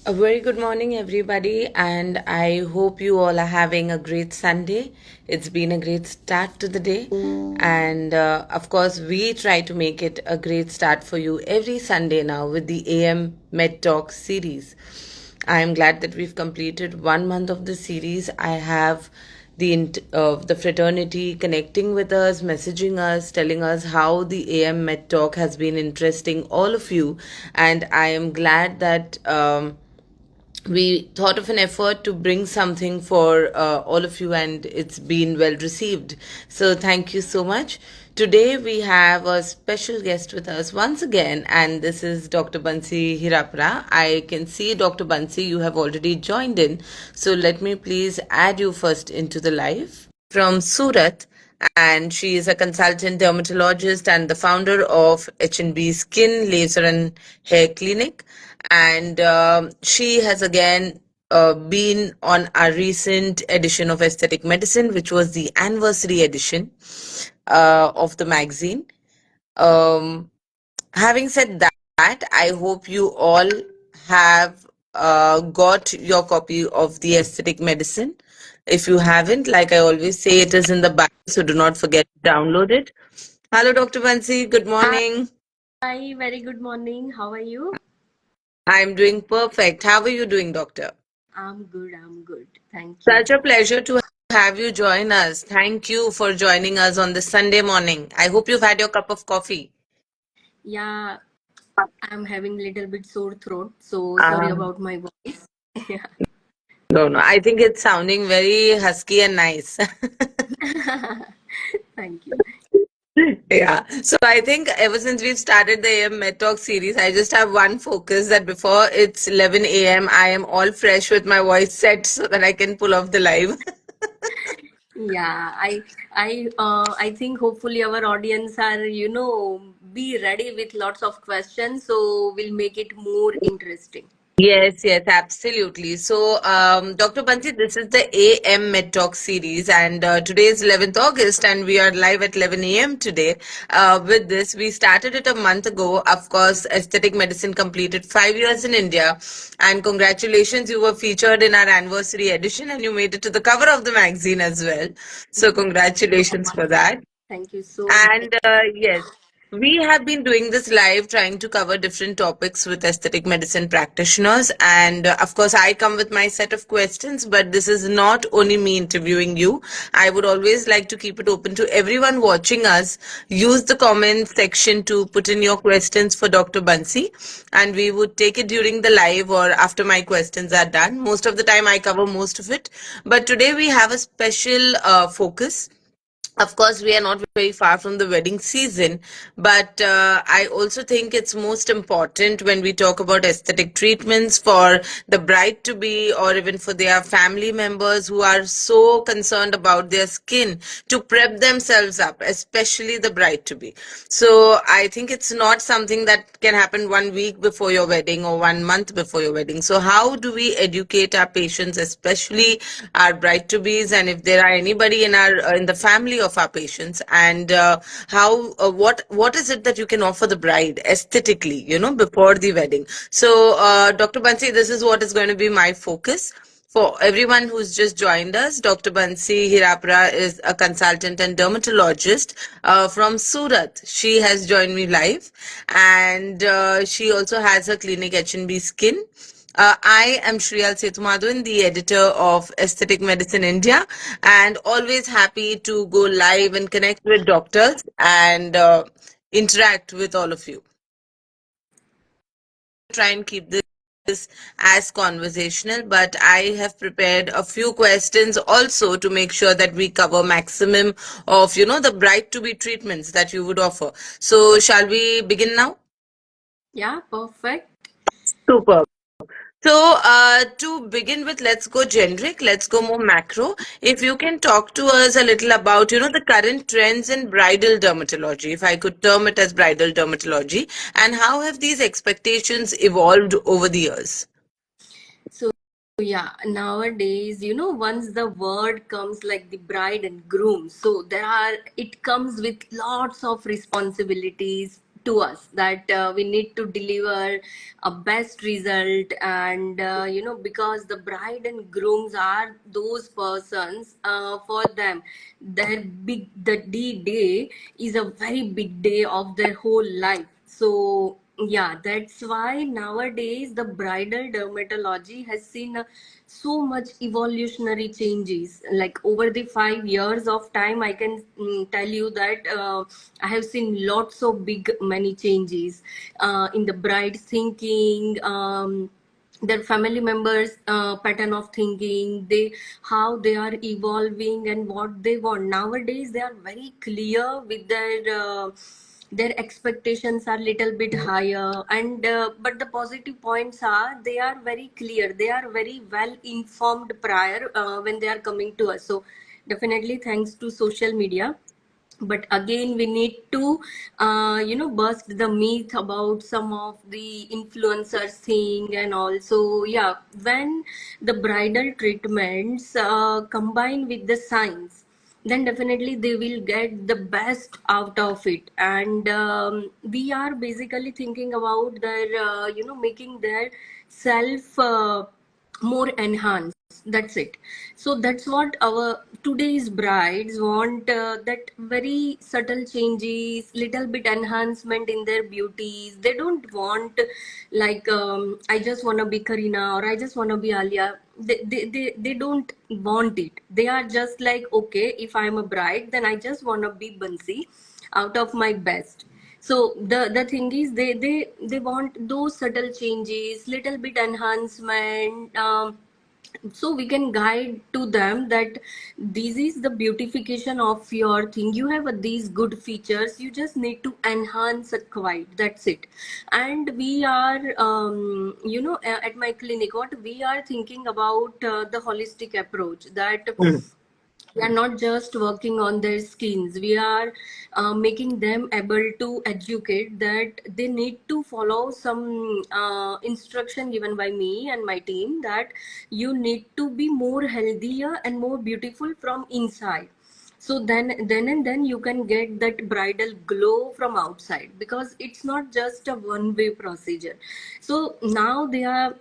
A very good morning, everybody, and I hope you all are having a great Sunday. It's been a great start to the day, and of course, we try to make it a great start for you every Sunday now with the AM Med Talk series. I am glad that we've completed 1 month of the series. I have the fraternity connecting with us, messaging us, telling us how the AM Med Talk has been interesting all of you, and I am glad that. We thought of an effort to bring something for all of you, and it's been well received. So, thank you so much. Today, we have a special guest with us once again, and this is Dr. Bansi Hirapra. I can see, Dr. Bansi, you have already joined in. So, let me please add you first into the live from Surat, and she is a consultant dermatologist and the founder of H&B Skin Laser and Hair Clinic. And she has again been on our recent edition of Aesthetic Medicine, which was the anniversary edition of the magazine. Um, Having said that, I hope you all have got your copy of the Aesthetic Medicine. If you haven't, like I always say, it is in the bio, so do not forget to download it. Hello, Dr. Bansi. Good morning. Hi, very good morning. How are you? I'm doing perfect. How are you doing, doctor? I'm good, I'm good. Thank you. Such a pleasure to have you join us. Thank you for joining us on this Sunday morning. I hope you've had your cup of coffee. Yeah, I'm having a little bit sore throat, so sorry Um, about my voice. Yeah. no, no. I think it's sounding very husky and nice. Thank you. Yeah. So I think ever since we've started the AM Med Talk series, I just have one focus that before it's 11 a.m., I am all fresh with my voice set so that I can pull off the live. Yeah, I think hopefully our audience are, be ready with lots of questions, so we'll make it more interesting. Yes, yes, absolutely. So, Dr. Bansi, this is the AM Med Talk series, and today is 11th August, and we are live at 11 a.m. today. With this, we started it a month ago. Of course, aesthetic medicine completed 5 years in India, and congratulations, you were featured in our anniversary edition, and you made it to the cover of the magazine as well. So, congratulations for that. Thank you so much. And yes, we have been doing this live, trying to cover different topics with aesthetic medicine practitioners. And of course, I come with my set of questions, but this is not only me interviewing you. I would always like to keep it open to everyone watching us. Use the comment section to put in your questions for Dr. Bansi, and we would take it during the live or after my questions are done. Most of the time, I cover most of it. But today, we have a special focus. Of course, we are not very far from the wedding season, but I also think it's most important when we talk about aesthetic treatments for the bride to be or even for their family members who are so concerned about their skin to prep themselves up, especially the bride to be. So I think it's not something that can happen 1 week before your wedding or 1 month before your wedding. So how do we educate our patients, especially our bride to bees, and if there are anybody in our in the family of our patients, and how what is it that you can offer the bride aesthetically, before the wedding? So, Dr. Bansi, this is what is going to be my focus. For everyone who's just joined us, Dr. Bansi Hirapra is a consultant and dermatologist from Surat. She has joined me live, and she also has a clinic H&B Skin. I am Shriyal Setumadun, the editor of Aesthetic Medicine India, and always happy to go live and connect with doctors and interact with all of you. Try and keep this as conversational, but I have prepared a few questions also to make sure that we cover maximum of, the bride to be treatments that you would offer. So, shall we begin now? Yeah, perfect. Super. So, to begin with, let's go generic, let's go more macro. If you can talk to us a little about, the current trends in bridal dermatology, if I could term it as bridal dermatology, and how have these expectations evolved over the years? So, yeah, nowadays, once the word comes like the bride and groom, so it comes with lots of responsibilities, to us that we need to deliver a best result. And because the bride and grooms are those persons, for them their big the day is a very big day of their whole life. So yeah, that's why nowadays the bridal dermatology has seen so much evolutionary changes. Like over the 5 years of time, I can tell you that I have seen lots of big many changes in the bride thinking, their family members pattern of thinking, they how they are evolving and what they want. Nowadays they are very clear with their expectations are little bit higher. And but the positive points are they are very clear, they are very well informed prior when they are coming to us. So definitely thanks to social media. But again we need to burst the myth about some of the influencers thing. And also, yeah, when the bridal treatments combine with the science, then definitely they will get the best out of it. And we are basically thinking about their making their self more enhanced. That's it. So that's what our today's brides want, that very subtle changes, little bit enhancement in their beauties. They don't want like I just want to be Karina or I just want to be Alia. They don't want it. They are just like, okay, if I'm a bride, then I just want to be Bansi out of my best. So the thing is they want those subtle changes, little bit enhancement. So we can guide to them that this is the beautification of your thing. You have these good features, you just need to enhance it quite, that's it. And we are at my clinic what we are thinking about, the holistic approach, that Mm. we are not just working on their skins, we are making them able to educate that they need to follow some instruction given by me and my team, that you need to be more healthier and more beautiful from inside. So then you can get that bridal glow from outside, because it's not just a one way procedure. So now they are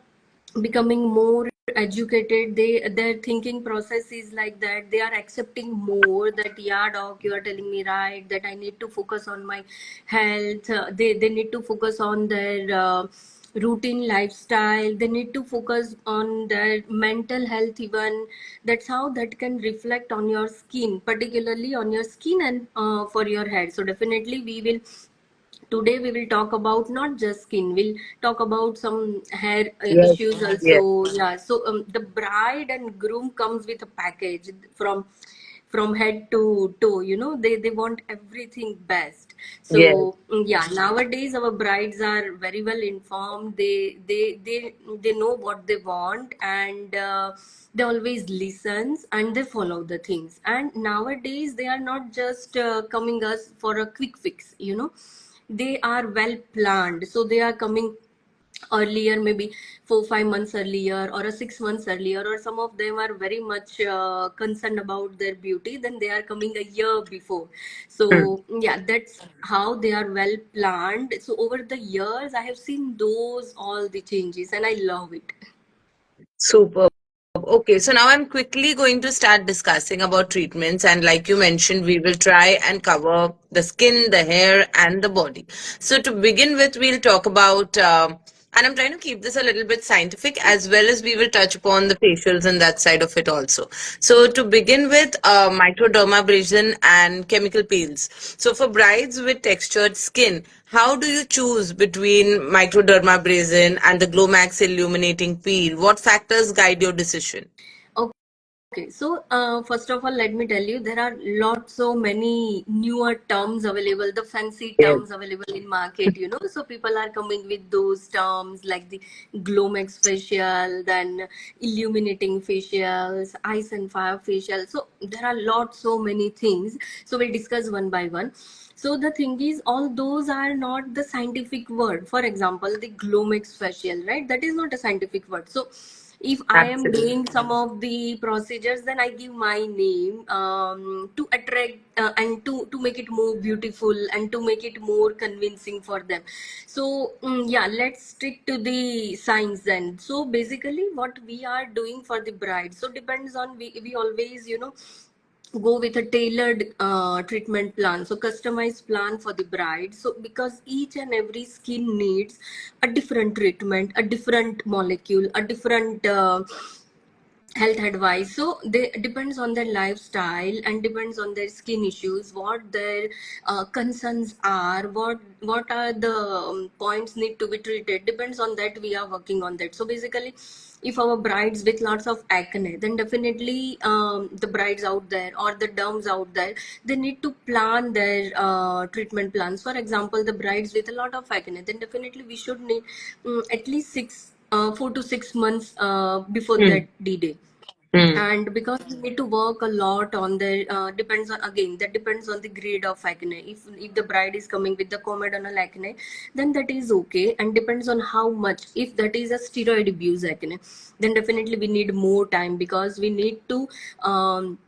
becoming more educated, their thinking process is like that. They are accepting more that, yeah doc, you are telling me right, that I need to focus on my health. They need to focus on their routine lifestyle, they need to focus on their mental health even. That's how that can reflect on your skin, particularly on your skin and for your hair. So definitely we will today we will talk about not just skin, we'll talk about some hair Yes, issues also. yes, Yeah, so the bride and groom comes with a package from head to toe. They want everything best. yes, So yeah, nowadays our brides are very well informed, they know what they want. And they always listens and they follow the things. And nowadays they are not just coming us for a quick fix. They are well planned, so they are coming earlier, maybe 4 5 months earlier or a 6 months earlier, or some of them are very much concerned about their beauty, then they are coming a year before. mm, So yeah, that's how they are well planned. So over the years I have seen those all the changes and I love it. super. Okay, so now I'm quickly going to start discussing about treatments, and like you mentioned, we will try and cover the skin, the hair, and the body. So to begin with, we'll talk about, and I'm trying to keep this a little bit scientific, as well as we will touch upon the facials and that side of it also. So to begin with, microdermabrasion and chemical peels. So for brides with textured skin, how do you choose between microdermabrasion and the Glomax illuminating peel? What factors guide your decision? Okay, so first of all, let me tell you, there are lots so many newer terms available, the fancy Yes. terms available in market. So people are coming with those terms like the Glomex facial, then illuminating facials, ice and fire facial. So there are lots so many things. So we'll discuss one by one. So the thing is, all those are not the scientific word. For example, the Glomex facial, right? That is not a scientific word. So If I am Absolutely. doing some of the procedures, then I give my name to attract and to make it more beautiful and to make it more convincing for them. So yeah, let's stick to the science then. So basically what we are doing for the bride, so depends on, we always, you know, go with a tailored treatment plan, so customized plan for the bride. So because each and every skin needs a different treatment, a different molecule, a different health advice. So they depends on their lifestyle and depends on their skin issues, what their concerns are, what are the points need to be treated. Depends on that, we are working on that. So basically, if our brides with lots of acne, then definitely the brides out there or the derms out there, they need to plan their treatment plans. For example, the brides with a lot of acne, then definitely we should need at least 4 to 6 months before Mm. that D-Day. Mm. And because we need to work a lot on the depends on, again, that depends on the grade of acne. If the bride is coming with the comedonal acne, then that is okay, and depends on how much. If that is a steroid abuse acne, then definitely we need more time, because we need to um,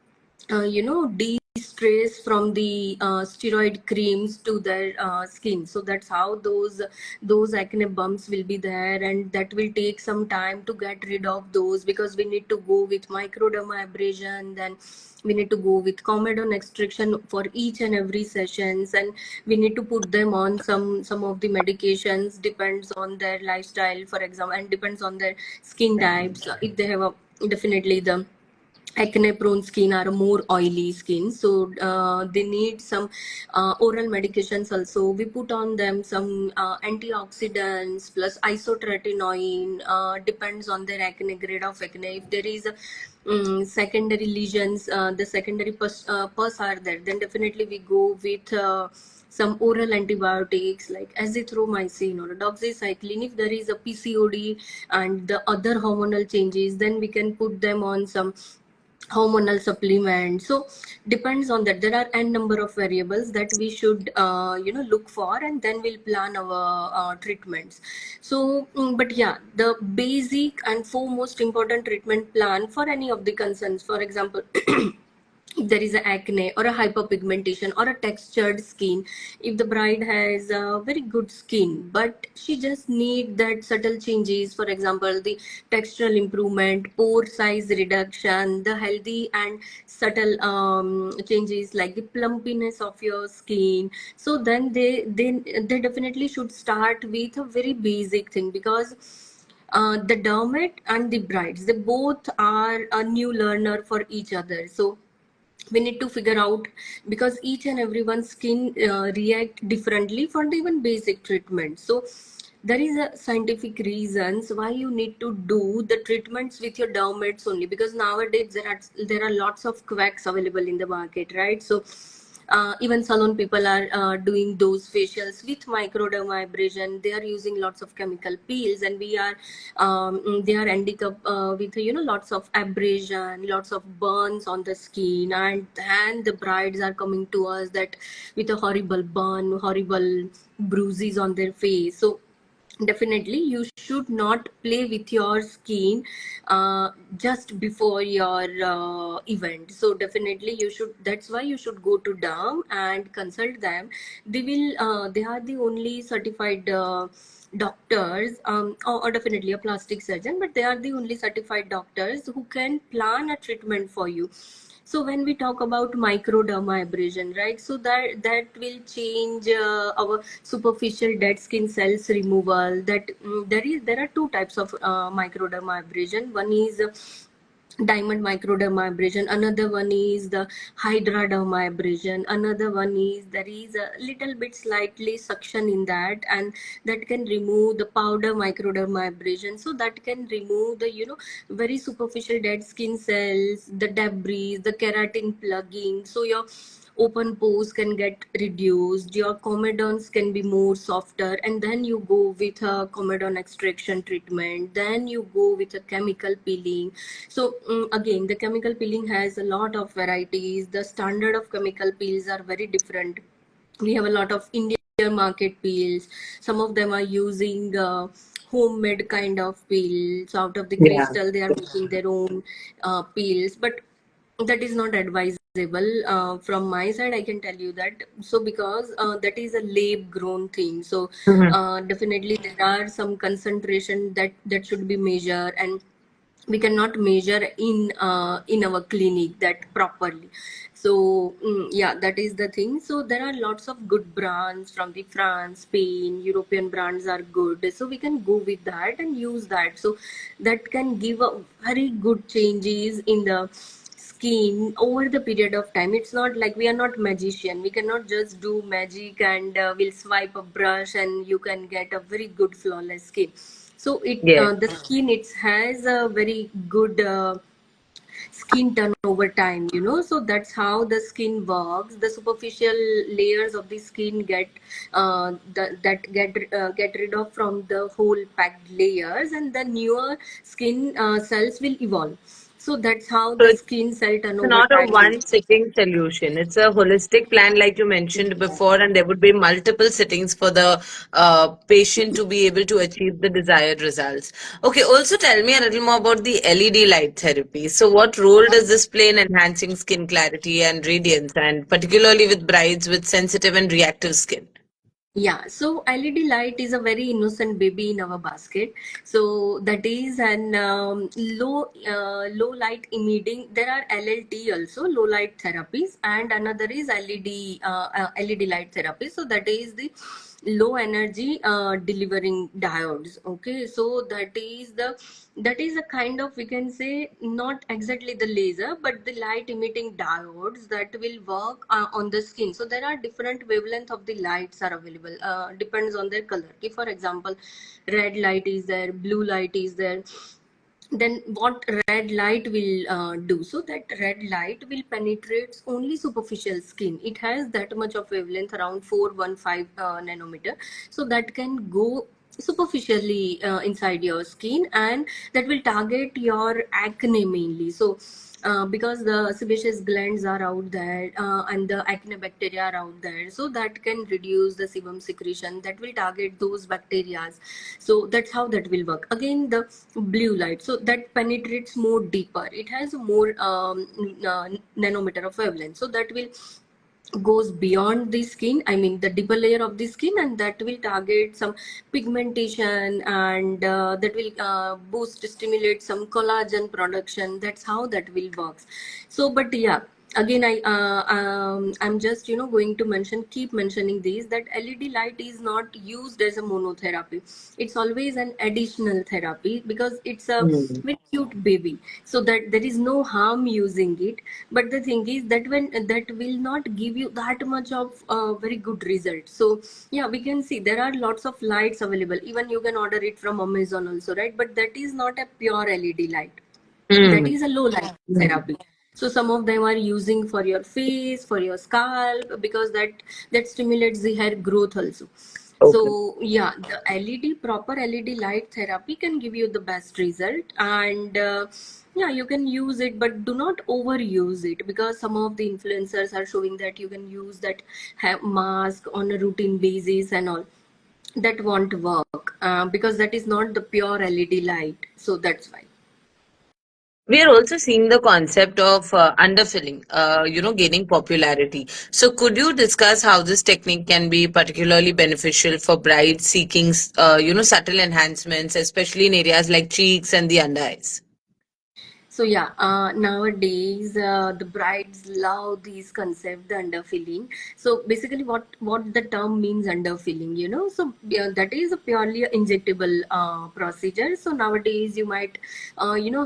de-stress from the steroid creams to their skin. So that's how those acne bumps will be there, and that will take some time to get rid of those, because we need to go with microdermabrasion, then we need to go with comedone extraction for each and every sessions, and we need to put them on some of the medications, depends on their lifestyle, for example, and depends on their skin types. If they have a, definitely the acne prone skin or a more oily skin, so they need some oral medications also. We put on them some antioxidants plus isotretinoin, depends on their acne, grade of acne. If there is a secondary lesions, the secondary pus are there, then definitely we go with some oral antibiotics like azithromycin or doxycycline. If there is a PCOD and the other hormonal changes, then we can put them on some hormonal supplement. So depends on that, there are n number of variables that we should look for, and then we'll plan our treatments. So but yeah, the basic and foremost important treatment plan for any of the concerns, for example, if there is a acne or a hyperpigmentation or a textured skin. If the bride has a very good skin, but she just need that subtle changes, for example, the textural improvement, pore size reduction, the healthy and subtle changes like the plumpiness of your skin, so then they definitely should start with a very basic thing, because the dermat and the brides, they both are a new learner for each other. So we need to figure out, because each and everyone's skin react differently for the even basic treatment. So there is a scientific reasons why you need to do the treatments with your dermats only, because nowadays there are lots of quacks available in the market, right? So even salon people are doing those facials with microdermabrasion. They are using lots of chemical peels, and they are ending up with lots of abrasion, lots of burns on the skin, and then the brides are coming to us that with a horrible burn, horrible bruises on their face. So definitely you should not play with your skin just before your event. So definitely you should, that's why you should go to derm and consult them. They are the only certified doctors, or definitely a plastic surgeon, but they are the only certified doctors who can plan a treatment for you. So when we talk about microdermabrasion, right, so that will change our superficial dead skin cells removal. That there are two types of microdermabrasion. One is diamond microdermabrasion, another one is the hydradermabrasion, another one is there is a little bit slightly suction in that, and that can remove the powder microdermabrasion. So that can remove the very superficial dead skin cells, the debris, the keratin plugging, so your open pores can get reduced, your comedones can be more softer, and then you go with a comedone extraction treatment, then you go with a chemical peeling. So again, the chemical peeling has a lot of varieties. The standard of chemical peels are very different. We have a lot of Indian market peels. Some of them are using homemade kind of peel. So out of the Yeah. crystal, they are making their own peels, but that is not advisable. From my side, I can tell you that. So because that is a lab grown thing, so Mhm. definitely there are some concentration that should be measured, and we cannot measure in our clinic that properly. So yeah, that is the thing. So there are lots of good brands from the France, Spain, European brands are good, so we can go with that and use that. So that can give a very good changes in the skin over the period of time. It's not like we are not magician, we cannot just do magic and we'll swipe a brush and you can get a very good flawless skin. So it Yes. the skin, it has a very good skin turnover time, so that's how the skin works. The superficial layers of the skin get rid of from the whole packed layers, and the newer skin cells will evolve. So that's how So the skin cell turnover not a time one is. sitting solution. It's a holistic plan, like you mentioned before, and there would be multiple sittings for the patient to be able to achieve the desired results. Okay, also tell me a little more about the LED light therapy. So, what role does this play in enhancing skin clarity and radiance, and particularly with brides with sensitive and reactive skin? Yeah, so LED light is a very innocent baby in our basket. So that is an low light emitting. There are LLT also, low light therapies, and another is LED light therapy. So that is the low energy delivering diodes. Okay, so that is a kind of, we can say, not exactly the laser, but the light emitting diodes that will work on the skin. So there are different wavelength of the lights are available, depends on their color. If for example red light is there, blue light is there, then what red light will do, so that red light will penetrate only superficial skin. It has that much of wavelength, around 415 nanometer. So that can go superficially inside your skin, and that will target your acne mainly. So because the sebaceous glands are out there, and the acne bacteria are out there, so that can reduce the sebum secretion, that will target those bacteria. So that's how that will work. Again, the blue light, so that penetrates more deeper, it has more nanometer of wavelength, so that will goes beyond the skin, I mean the deeper layer of the skin, and that will target some pigmentation, and that will boost, stimulate some collagen production. That's how that will works. So but yeah, again I'm just going to keep mentioning these, that LED light is not used as a monotherapy. It's always an additional therapy, because it's a Hmm. very cute baby, so that there is no harm using it. But the thing is that when that will not give you that much of very good result. So yeah, we can see there are lots of lights available, even you can order it from Amazon also, right? But that is not a pure LED light, that Hmm. is a low light therapy. So some of them are using for your face, for your scalp, because that stimulates the hair growth also. Okay. So yeah, the proper LED light therapy can give you the best result, and yeah, you can use it, but do not overuse it, because some of the influencers are showing that you can use that mask on a routine basis and all. That won't work, because that is not the pure LED light. So that's why. We are also seeing the concept of underfilling, gaining popularity. So, could you discuss how this technique can be particularly beneficial for brides seeking, subtle enhancements, especially in areas like cheeks and the under eyes? So yeah, nowadays the brides love these concept, the underfilling. So basically, what the term means, underfilling, So yeah, that is a purely injectable procedure. So nowadays you might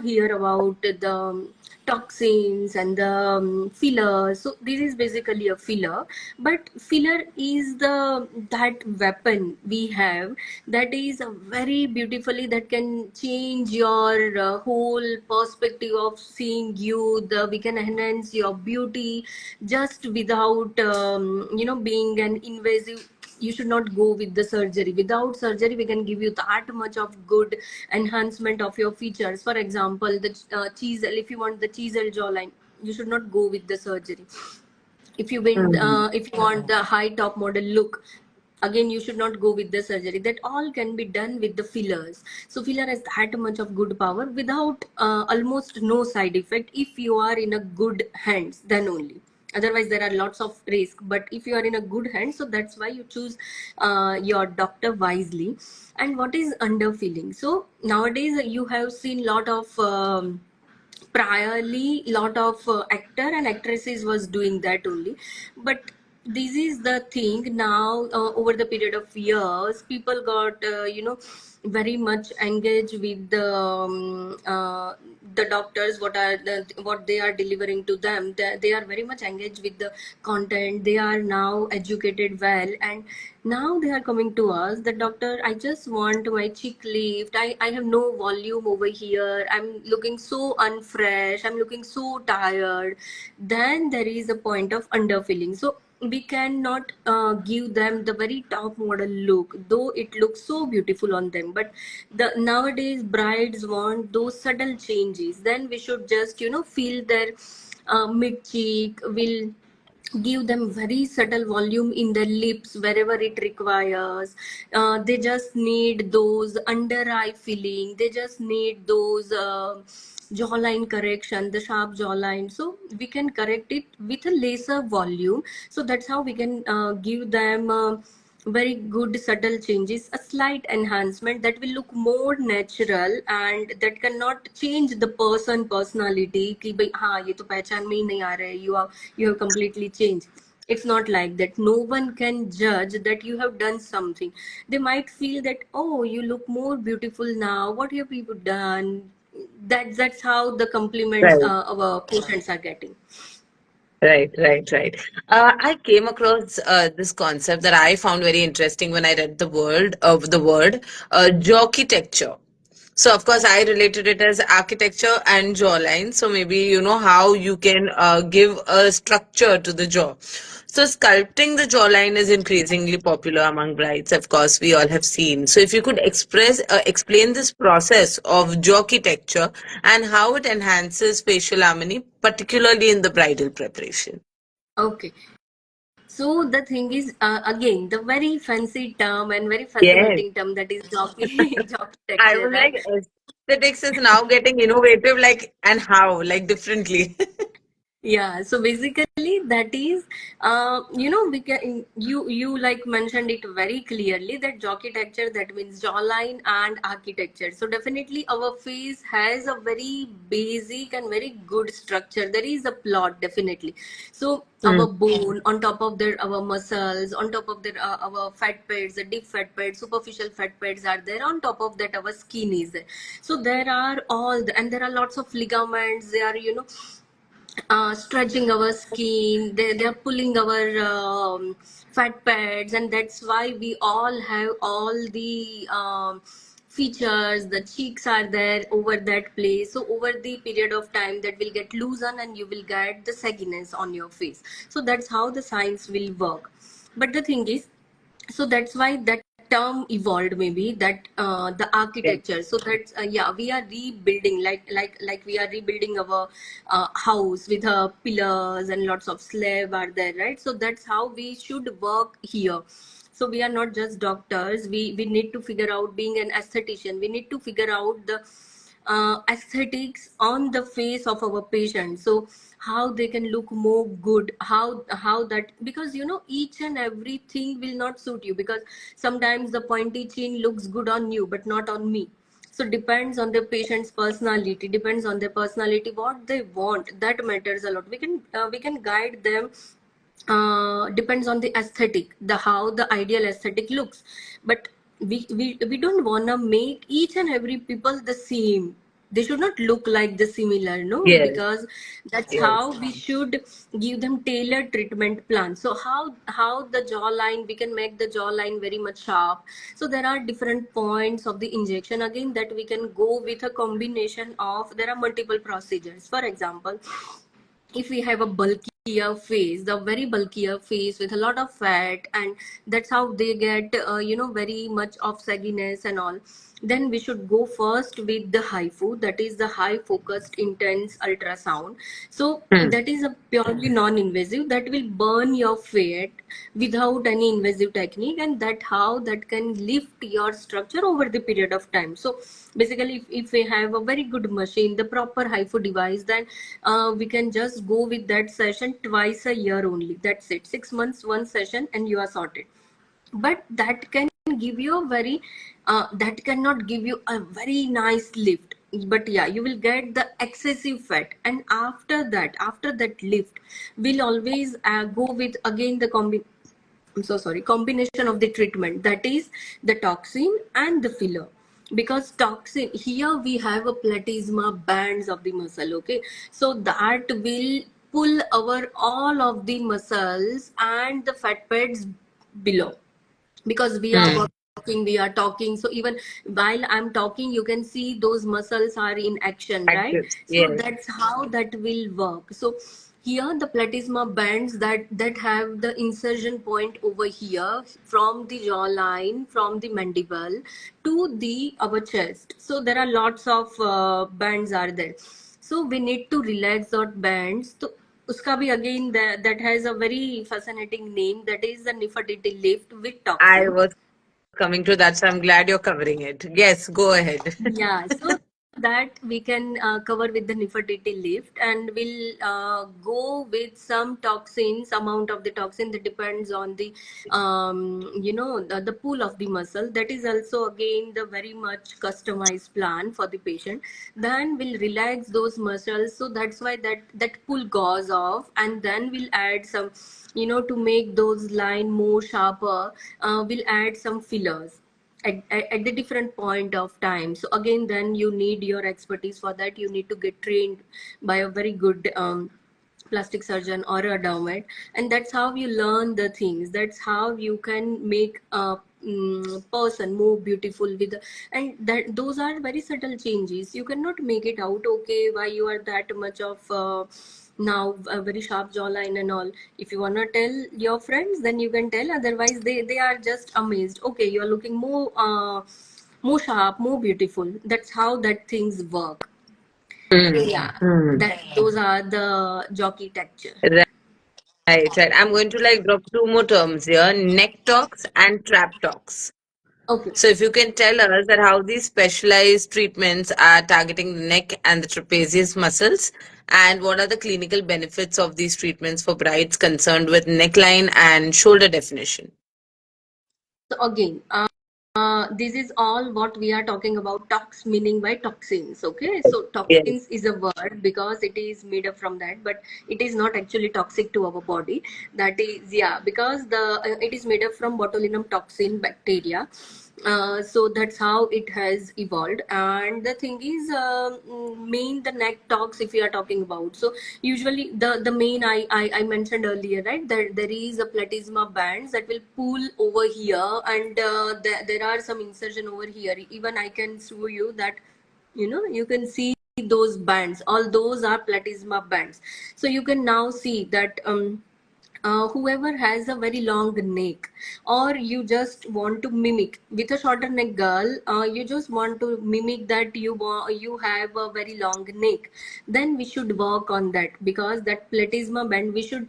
hear about the toxins and the filler. So this is basically a filler, but filler is that weapon we have, that is very beautifully, that can change your whole perspective of seeing you. We can enhance your beauty just without being an invasive. You should not go with the surgery. Without surgery, we can give you that much of good enhancement of your features. For example, the chisel, if you want the chisel jawline, you should not go with the surgery. If you Hmm. want the high top model look, again, you should not go with the surgery. That all can be done with the fillers. So filler has that much of good power without almost no side effect if you are in a good hands, then only. Otherwise there are lots of risk, but if you are in a good hand, so that's why you choose your doctor wisely. And what is underfilling? So nowadays you have seen lot of priorly lot of actor and actresses was doing that only, but this is the thing now. Over the period of years, people got very much engaged with the doctors, what they are delivering to them. They are very much engaged with the content. They are now educated well, and now they are coming to us, the doctor, I just want my cheek lift. I have no volume over here. I'm looking so unfresh. I'm looking so tired. Then there is a point of underfilling. So we cannot give them the very top model look, though it looks so beautiful on them. But the nowadays brides want those subtle changes. Then we should just feel their mid cheek. Will give them very subtle volume in their lips wherever it requires. They just need those under eye filling. They just need those jawline correction, the sharp jawline. So we can correct it with a lesser volume. So that's how we can give them very good subtle changes, a slight enhancement that will look more natural, and that cannot change the personality कि भाई हाँ ये तो पहचान में ही नहीं आ रहा है, you have completely changed. It's not like that. No one can judge that you have done something. They might feel that, oh, you look more beautiful now, what have you done? That's how the compliments Right. our patients are getting. Right, right, right. I came across this concept that I found very interesting when I read the word jockeytecture. So of course I related it as architecture and jawline. So maybe you know how you can give a structure to the jaw. So sculpting the jawline is increasingly popular among brides. Of course, we all have seen. So if you could explain this process of jockeytecture and how it enhances facial harmony, particularly in the bridal preparation. Okay. So the thing is, again, the very fancy term and very Yes. fascinating term, that is jockey, jockey I texture, was right? like, aesthetics is now getting innovative, like, and how, like, differently. Yeah, so basically that is, we can you like mentioned it very clearly that jockeytecture, that means jawline and architecture. So definitely our face has a very basic and very good structure. There is a plot definitely. So our Hmm. bone, on top of that our muscles, on top of that our fat pads, the deep fat pads, superficial fat pads are there. On top of that our skin is there. So there are and there are lots of ligaments. They are stretching our skin. They're pulling our fat pads, and that's why we all have all the features. The cheeks are there over that place. So over the period of time, that will get loosened and you will get the sagginess on your face. So that's how the science will work. But the thing is, so that's why that term evolved, maybe, that the Yes. architecture. So that's yeah, we are rebuilding, like we are rebuilding our house with pillars, and lots of slab are there, right? So that's how we should work here. So we are not just doctors. We need to figure out, being an aesthetician, we need to figure out the aesthetics on the face of our patient. So how they can look more good, how that, because each and everything will not suit you, because sometimes the pointy chin looks good on you but not on me. So depends on the patient's personality, depends on their personality, what they want, that matters a lot. We can guide them. Depends on the aesthetic, the how the ideal aesthetic looks. But we don't want to make each and every people the same. They should not look like the similar, no, Yes. because that's Yes. how we should give them tailored treatment plan. So how the jawline, we can make the jawline very much sharp. So there are different points of the injection, again, that we can go with a combination of, there are multiple procedures. For example, if we have a bulky face, the very bulkier face with a lot of fat, and that's how they get very much of sagginess and all. Then we should go first with the HIFU, that is the high focused intense ultrasound. So Hmm. that is a purely non-invasive that will burn your fat without any invasive technique, and that how that can lift your structure over the period of time. So basically, if we have a very good machine, the proper HIFU device, then we can just go with that session twice a year only. That's it. 6 months, one session, and you are sorted. But that can give you a very, that cannot give you a very nice lift. But yeah, you will get the excessive fat, and after that lift, we'll always go with again the I'm so sorry, combination of the treatment, that is the toxin and the filler. Because toxin, here we have a platysma bands of the muscle, okay? So that will pull our all of the muscles and the fat pads below, because we are Hmm. working, we are talking. So even while I'm talking, you can see those muscles are in action, right? Active. So Yes. that's how that will work. So here the platysma bands that have the insertion point over here from the jawline, from the mandible to the our chest. So there are lots of bands are there. So we need to relax that bands. So uska bhi again that has a very fascinating name, that is the Nefertiti lift with I toxin. was coming to that, so I'm glad you're covering it. Yes, go ahead. Yeah, so that we can cover with the Nefertiti lift, and we'll go with some toxins, amount of the toxin that depends on the, the pool of the muscle. That is also again the very much customized plan for the patient. Then we'll relax those muscles, so that's why that pull goes off, and then we'll add some, to make those line more sharper. We'll add some fillers at the different point of time. So again, then you need your expertise for that. You need to get trained by a very good plastic surgeon or a dermat, and that's how you learn the things. That's how you can make a person more beautiful with and that those are very subtle changes. You cannot make it out, okay, why you are that much of now a very sharp jawline and all. If you want to tell your friends, then you can tell. Otherwise, they are just amazed, okay, you are looking more sharp, more beautiful. That's how that things work. So Hmm. yeah, Hmm. that those are the jockey texture. Right, right. I'm going to like drop two more terms here, neck talks and trap talks. Okay. So if you can tell us that how these specialized treatments are targeting the neck and the trapezius muscles, and what are the clinical benefits of these treatments for brides concerned with neckline and shoulder definition? So again, this is all what we are talking about tox meaning by toxins. Okay, so Yes. toxins is a word because it is made up from that, but it is not actually toxic to our body. That is, yeah, because the it is made up from botulinum toxin bacteria. So that's how it has evolved. And the thing is, main the neck tox, if we are talking about. So usually the main I mentioned earlier, right, that there is a platysma bands that will pull over here, and there are some insertion over here. Even I can show you that, you can see those bands, all those are platysma bands. So you can now see that whoever has a very long neck, or you just want to mimic with a shorter neck girl, you just want to mimic that you have a very long neck, then we should work on that, because that platysma band we should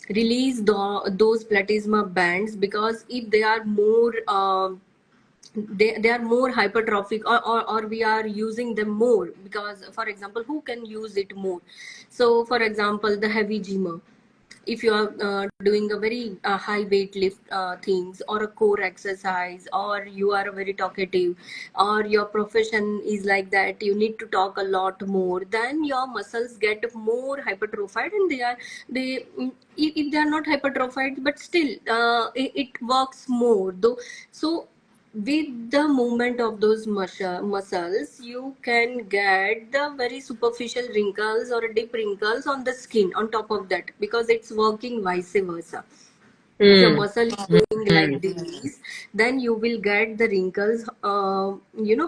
release those platysma bands, because if they are more they are more hypertrophic, or we are using them more, because for example, who can use it more? So for example, the heavy gymmer, if you are doing a very high weight lift things, or a core exercise, or you are very talkative, or your profession is like that, you need to talk a lot more, then your muscles get more hypertrophied, and if they are not hypertrophied, but still it works more though. So with the movement of those muscles, you can get the very superficial wrinkles or deep wrinkles on the skin on top of that, because it's working vice versa. If your Hmm. muscle is going Hmm. like this, then you will get the wrinkles,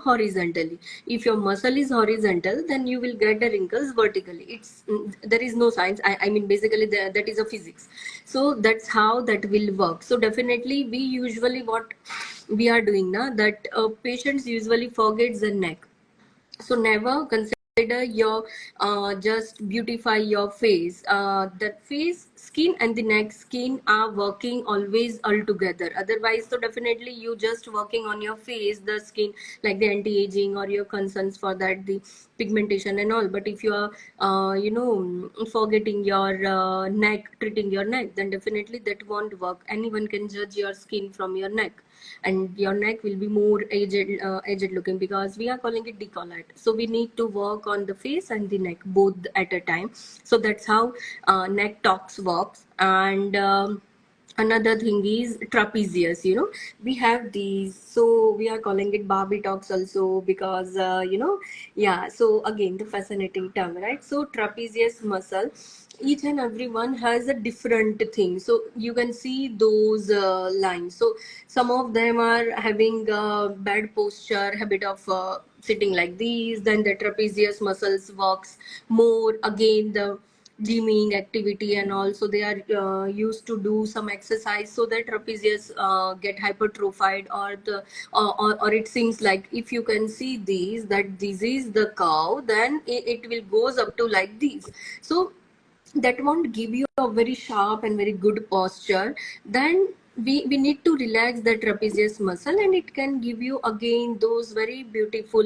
horizontally. If your muscle is horizontal, then you will get the wrinkles vertically. There is no science. I mean, basically, that is a physics. So that's how that will work. So definitely, we usually what we are doing now, that patients usually forget the neck. So never consider your just beautify your face. That face skin and the neck skin are working always all together. Otherwise, so definitely you just working on your face, the skin, like the anti-aging or your concerns for that, the pigmentation and all. But if you are forgetting your neck, treating your neck, then definitely that won't work. Anyone can judge your skin from your neck, and your neck will be more aged looking, because we are calling it decollet. So we need to work on the face and the neck both at a time. So that's how neck talks works. And another thing is trapezius. We have these, so we are calling it Barbie talks also, because yeah. So again, the fascinating term, right? So trapezius muscle, each and every one has a different thing. So you can see those lines. So some of them are having bad posture, habit of sitting like these. Then the trapezius muscles works more. Again, the gymming activity, and also they are used to do some exercise, so that trapezius get hypertrophied, or or it seems like, if you can see these, that this is the curve, then it will goes up to like this. So that won't give you a very sharp and very good posture. Then we need to relax the trapezius muscle, and it can give you again those very beautiful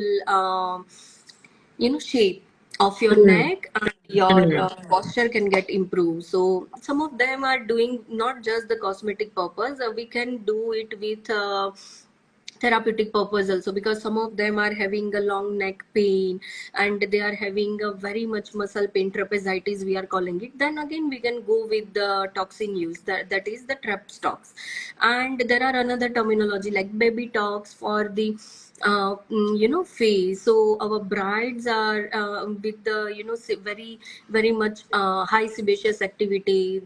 shape of your Hmm. neck, and your Hmm. posture can get improved. So some of them are doing not just the cosmetic purpose. We can do it with therapeutic purpose also, because some of them are having a long neck pain, and they are having a very much muscle pain, trapezitis we are calling it. Then again we can go with the toxin use, that is the trap stocks. And there are another terminology like baby talks for the face. So our brides are with the very very much high sebaceous activity,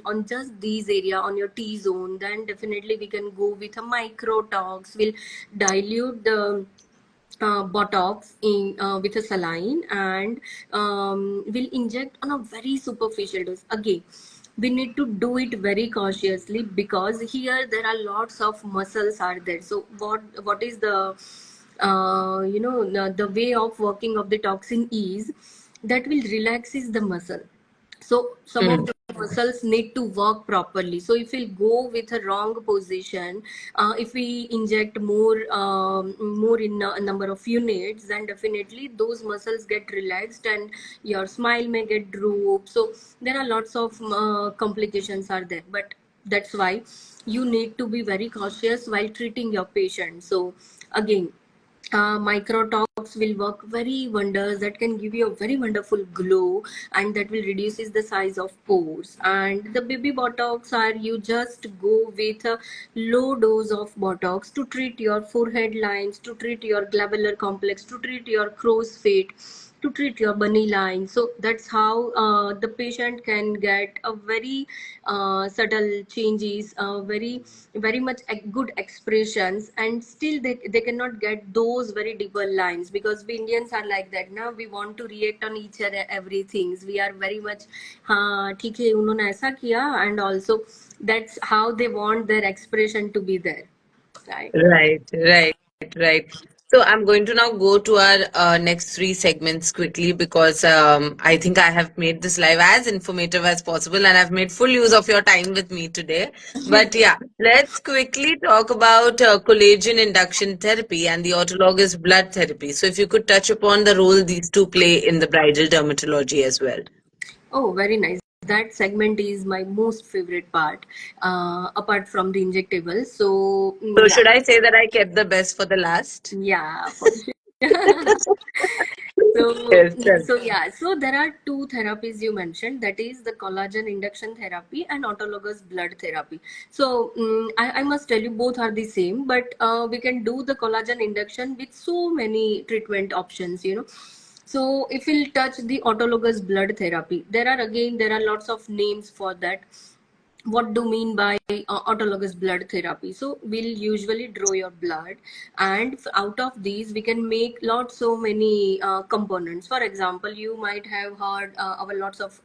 on just these area on your T zone. Then definitely we can go with a micro tox. Will dilute the botox in with a saline, and will inject on a very superficial dose. Again, we need to do it very cautiously, because here there are lots of muscles are there. So what is the the way of working of the toxin is that will relaxes the muscle. So some of Hmm. the muscles need to work properly. So if we go with a wrong position, if we inject more in a number of units, then definitely those muscles get relaxed, and your smile may get droop. So there are lots of complications are there. But that's why you need to be very cautious while treating your patient. So again, microtox will work very wonders, that can give you a very wonderful glow, and that will reduces the size of pores. And the baby botox are, you just go with a low dose of botox to treat your forehead lines, to treat your glabellar complex, to treat your crow's feet, to treat your bunny line. So that's how the patient can get a very subtle changes, very very much good expressions, and still they cannot get those very deeper lines, because we Indians are like that. Now we want to react on each and everything. We are very much हाँ ठीक है उन्होंने ऐसा किया, and also that's how they want their expression to be there, right? Right, right, right. So I'm going to now go to our next three segments quickly, because I think I have made this live as informative as possible, and I've made full use of your time with me today. But yeah, let's quickly talk about collagen induction therapy and the autologous blood therapy. So if you could touch upon the role these two play in the bridal dermatology as well. Oh, very nice. That segment is my most favorite part, apart from the injectables. So, So yeah, should I say that I kept the best for the last? yeah, for sure. So, Yes, sir. so yeah, so there are two therapies you mentioned, that is the collagen induction therapy and autologous blood therapy. So, I must tell you, both are the same, but we can do the collagen induction with so many treatment options. So, if we'll touch the autologous blood therapy, there are lots of names for that. what do mean by autologous blood therapy? So we'll usually draw your blood, and out of these we can make lots so many components. For example, you might have heard our lots of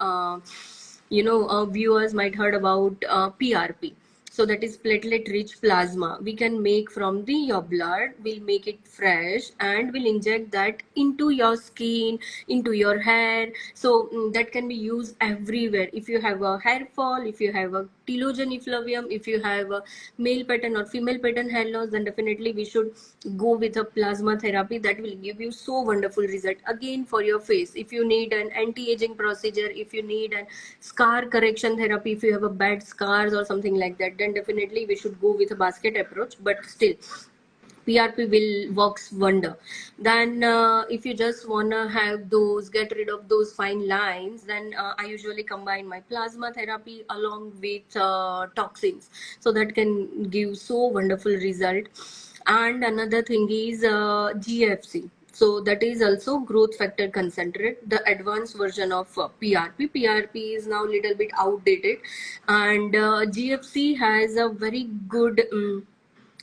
viewers might heard about PRP. So that is platelet rich plasma. We can make from the your blood, we'll make it fresh, and we'll inject that into your skin, into your hair. So that can be used everywhere. If you have a hair fall, if you have a telogen effluvium, if you have a male pattern or female pattern hair loss, then definitely we should go with a plasma therapy. That will give you so wonderful result. Again, for your face, if you need an anti-aging procedure, if you need an scar correction therapy, if you have a bad scars or something like that, then definitely we should go with a basket approach. But still, PRP will works wonder. Then if you just wanna have those, get rid of those fine lines, then I usually combine my plasma therapy along with toxins, so that can give so wonderful result. And another thing is GFC. So that is also growth factor concentrate, the advanced version of PRP. PRP is now little bit outdated, and GFC has a very good.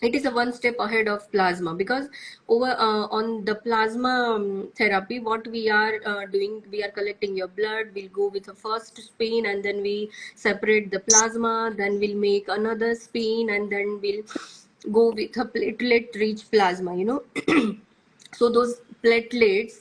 It is a one step ahead of plasma, because over on the plasma therapy, what we are doing, we are collecting your blood, we'll go with a first spin, and then we separate the plasma, then we'll make another spin, and then we'll go with a platelet rich plasma, so those platelets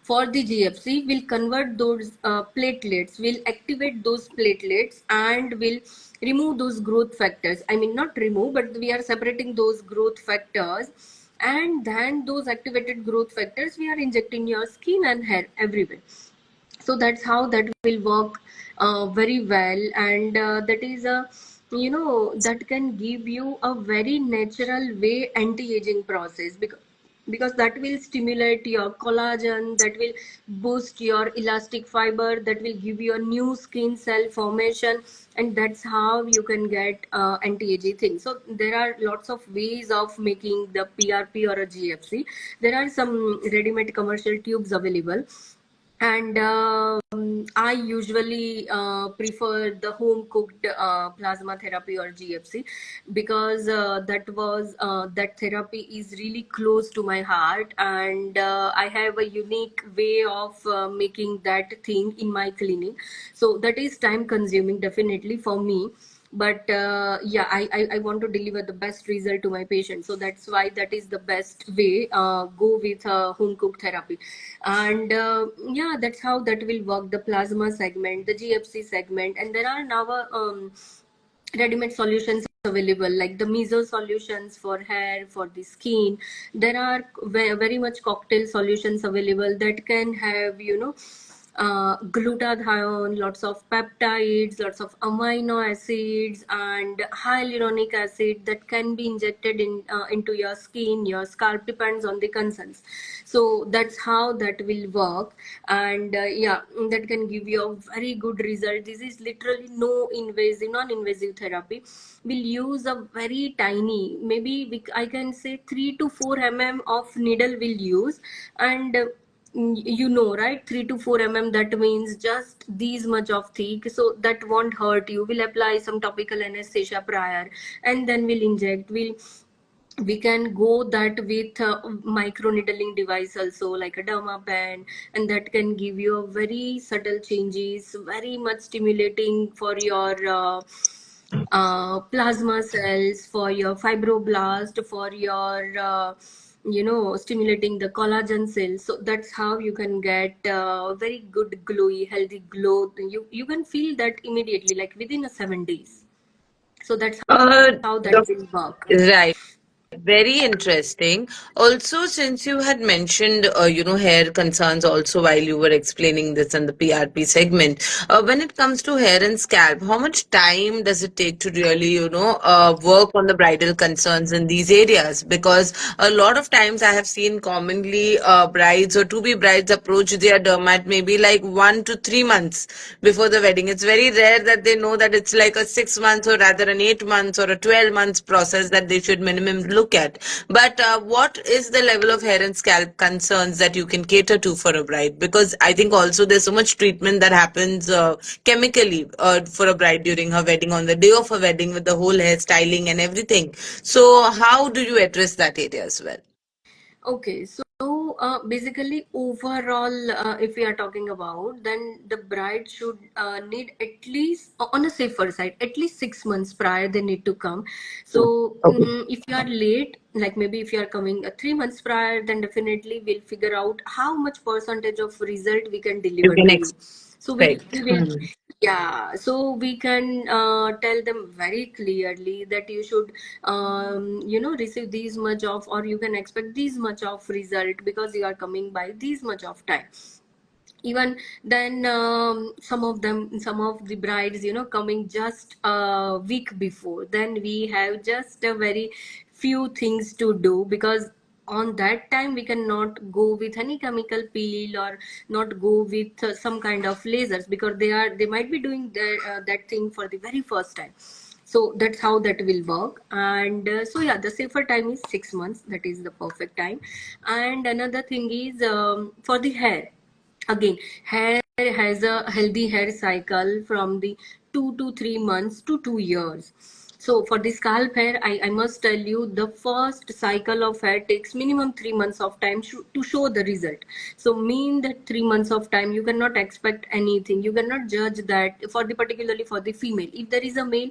for the GFC will convert those platelets, will activate those platelets, and will remove those growth factors. I mean, not remove, but we are separating those growth factors, and then those activated growth factors we are injecting your skin and hair everywhere. So that's how that will work very well. And that is a, that can give you a very natural way anti-aging process, because that will stimulate your collagen, that will boost your elastic fiber, that will give you a new skin cell formation, and that's how you can get anti-aging things. So there are lots of ways of making the PRP or a GFC. There are some ready-made commercial tubes available, and I usually prefer the home cooked plasma therapy or GFC, because that therapy is really close to my heart, and I have a unique way of making that thing in my clinic. So that is time consuming definitely for me, but yeah, I want to deliver the best result to my patient. So that's why that is the best way, go with home cooked therapy. And yeah, that's how that will work, the plasma segment, the GFC segment. And there are now ready-made solutions available, like the meso solutions for hair, for the skin. There are very much cocktail solutions available that can have, glutathione, lots of peptides, lots of amino acids, and hyaluronic acid that can be injected into your skin, your scalp, depends on the concerns. So that's how that will work. And yeah, that can give you a very good result. This is literally no invasive, non-invasive therapy. We'll use a very tiny, maybe I can say 3 to 4 mm of needle we'll use. And right, 3 to 4 mm, that means just these much of thick, so that won't hurt you. We'll apply some topical anesthesia prior, and then we'll inject. We can go that with micro needling device also, like a dermapen, and that can give you a very subtle changes, very much stimulating for your plasma cells, for your fibroblast, for your stimulating the collagen cells. So that's how you can get very good glowy healthy glow. You can feel that immediately, like within a 7 days. So that's how that Doc- will work. right. Very interesting. Also, since you had mentioned, hair concerns also while you were explaining this in the PRP segment, when it comes to hair and scalp, how much time does it take to really, work on the bridal concerns in these areas? Because a lot of times I have seen commonly brides or to be brides approach their dermat maybe like 1 to 3 months before the wedding. It's very rare that they know that it's like a 6 months or rather an 8 months or a 12 months process that they should minimum look at. But what is the level of hair and scalp concerns that you can cater to for a bride? Because I think also there's so much treatment that happens chemically for a bride during her wedding, on the day of her wedding, with the whole hairstyling and everything. So how do you address that area as well? Okay, so basically, overall, if we are talking about, then the bride should need at least, on a safer side, at least 6 months prior they need to come. So if you are late, like maybe if you are coming 3 months prior, then definitely we'll figure out how much percentage of result we can You deliver can to you. So we expect. will, yeah, so we can tell them very clearly that you should receive these much of, or you can expect these much of result because you are coming by these much of time. Even then, some of the brides, coming just a week before, then we have just a very few things to do, because on that time we cannot go with any chemical peel or not go with some kind of lasers, because they might be doing that thing for the very first time. So that's how that will work. And so yeah, the safer time is 6 months, that is the perfect time. And another thing is, for the hair, again, hair has a healthy hair cycle from the 2 to 3 months to 2 years. So for the scalp hair, I must tell you, the first cycle of hair takes minimum 3 months of time to show the result. So mean that 3 months of time you cannot expect anything. You cannot judge that for the, particularly for the female. If there is a male,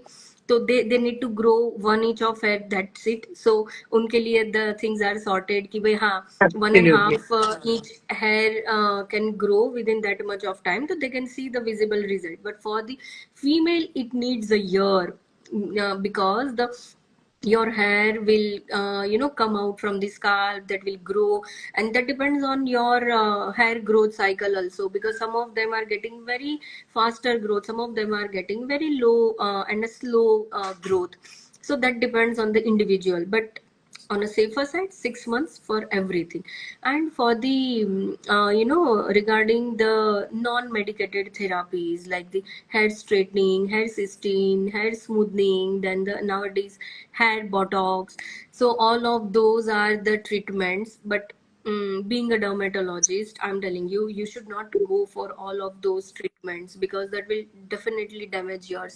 so they need to grow 1 inch of hair, that's it. So उनके लिए the things are sorted कि भाई हाँ, one and a Absolutely. half inch hair can grow within that much of time, so they can see the visible result. But for the female, it needs a year, because the your hair will come out from the scalp, that will grow. And that depends on your hair growth cycle also, because some of them are getting very faster growth, some of them are getting very low and a slow growth. So that depends on the individual, but on a safer side, 6 months for everything. And for the regarding the non-medicated therapies like the hair straightening, hair cysteine, hair smoothing, then the nowadays hair botox, so all of those are the treatments. But being a dermatologist, I'm telling you, you should not go for all of those treatments, because that will definitely damage your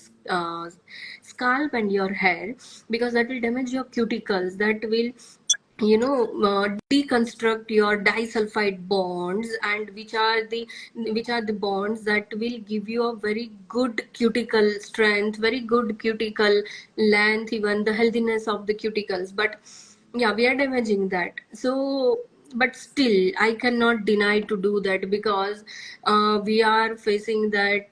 scalp and your hair, because that will damage your cuticles, that will deconstruct your disulfide bonds, and which are the bonds that will give you a very good cuticle strength, very good cuticle length, even the healthiness of the cuticles. But yeah, we are damaging that. So but still I cannot deny to do that, because we are facing that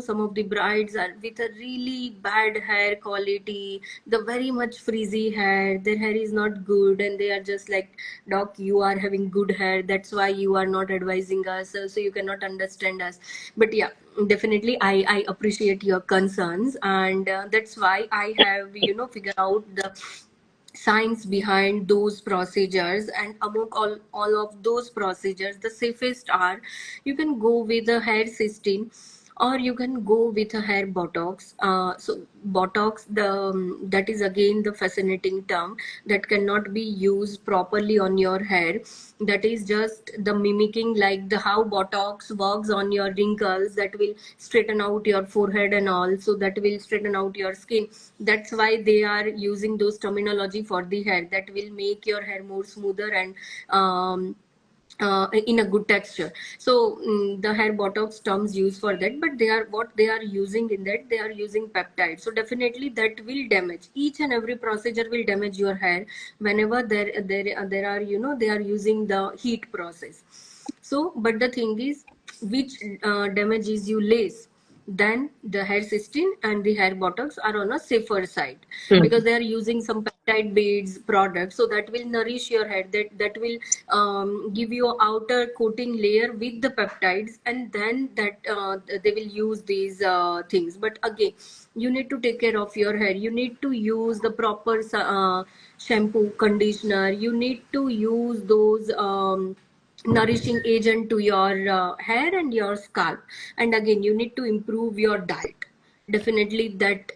some of the brides are with a really bad hair quality, the very much frizzy hair, their hair is not good, and they are just like, doc, you are having good hair, that's why you are not advising us, so you cannot understand us. But yeah, definitely I appreciate your concerns, and that's why I have figured out the science behind those procedures. And among all of those procedures, the safest are, you can go with a hair cysteine, or you can go with a hair botox. So botox, that is again the fascinating term, that cannot be used properly on your hair. That is just the mimicking, like the how botox works on your wrinkles, that will straighten out your forehead and all, so that will straighten out your skin. That's why they are using those terminology for the hair, that will make your hair more smoother and in a good texture. So the hair botox terms used for that, but they are, what they are using in that, they are using peptides. So definitely that will damage, each and every procedure will damage your hair whenever there are, they are using the heat process. So but the thing is, which damages you less, then the hair cysteine and the hair botox are on a safer side, because they are using some peptide based products, so that will nourish your hair, that will give you a outer coating layer with the peptides, and then that they will use these things. But again, you need to take care of your hair, you need to use the proper shampoo, conditioner, you need to use those nourishing agent to your hair and your scalp. And again, you need to improve your diet, definitely that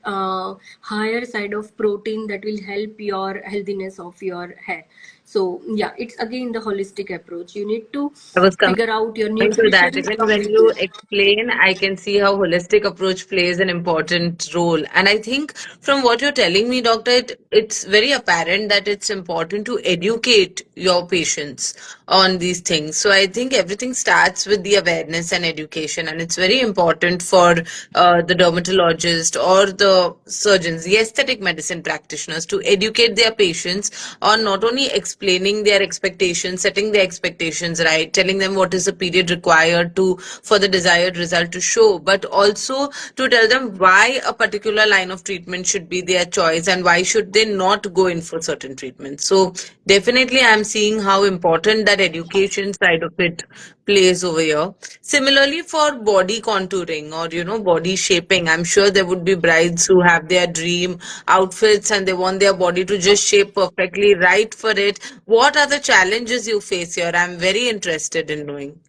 higher side of protein that will help your healthiness of your hair. So yeah, it's again the holistic approach. You need to I was coming figure out your to that. nutrition Even from when A to you Z. explain, I can see how holistic approach plays an important role. And I think from what you're telling me, doctor, it's very apparent that it's important to educate your patients on these things. So I think everything starts with the awareness and education, and it's very important for the dermatologist or the surgeons, the aesthetic medicine practitioners, to educate their patients on not only explaining their expectations, setting their expectations right, telling them what is the period required to for the desired result to show, but also to tell them why a particular line of treatment should be their choice and why should they not go in for certain treatments. So definitely I'm seeing how important that education side of it plays over here. Similarly, for body contouring or body shaping, I'm sure there would be brides who have their dream outfits and they want their body to just shape perfectly right for it. What are the challenges you face here? I'm very interested in knowing.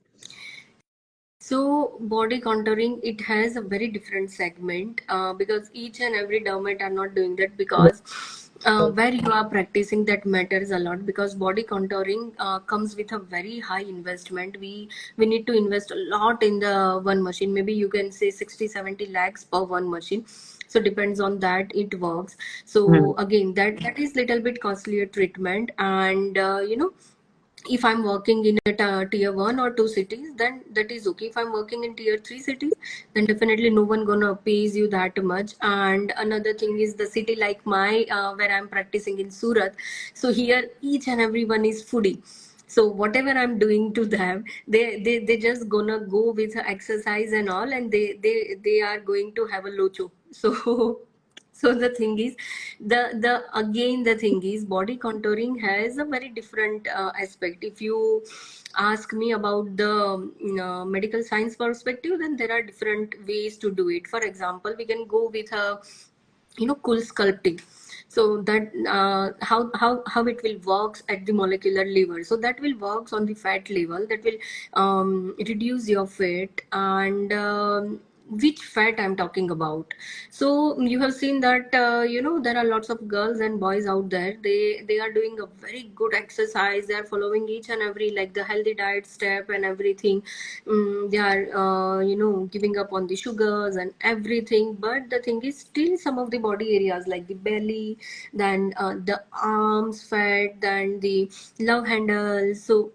So body contouring, it has a very different segment because each and every dermat are not doing that, because where you are practicing that matters a lot, because body contouring comes with a very high investment. We need to invest a lot in the one machine. Maybe you can say 60-70 lakhs per one machine. So depends on that it works. So Hmm. again, that is little bit costlier treatment. And if I'm working in a tier 1 or 2 cities, then that is okay. If I'm working in tier 3 cities, then definitely no one gonna pays you that much. And another thing is the city like my where I'm practicing in Surat. So here each and everyone is foodie. So whatever I'm doing to them, they just gonna go with exercise and all, and they are going to have a locho. So so the thing is, the again the thing is, body contouring has a very different aspect. If you ask me about the medical science perspective, then there are different ways to do it. For example, we can go with a cool sculpting. So that how it will works at the molecular level. So that will works on the fat level, that will reduce your fat. And which fat I'm talking about? So you have seen that there are lots of girls and boys out there. They are doing a very good exercise. They are following each and every, like, the healthy diet step and everything. They are giving up on the sugars and everything. But the thing is, still some of the body areas like the belly, then the arms fat, then the love handles, so,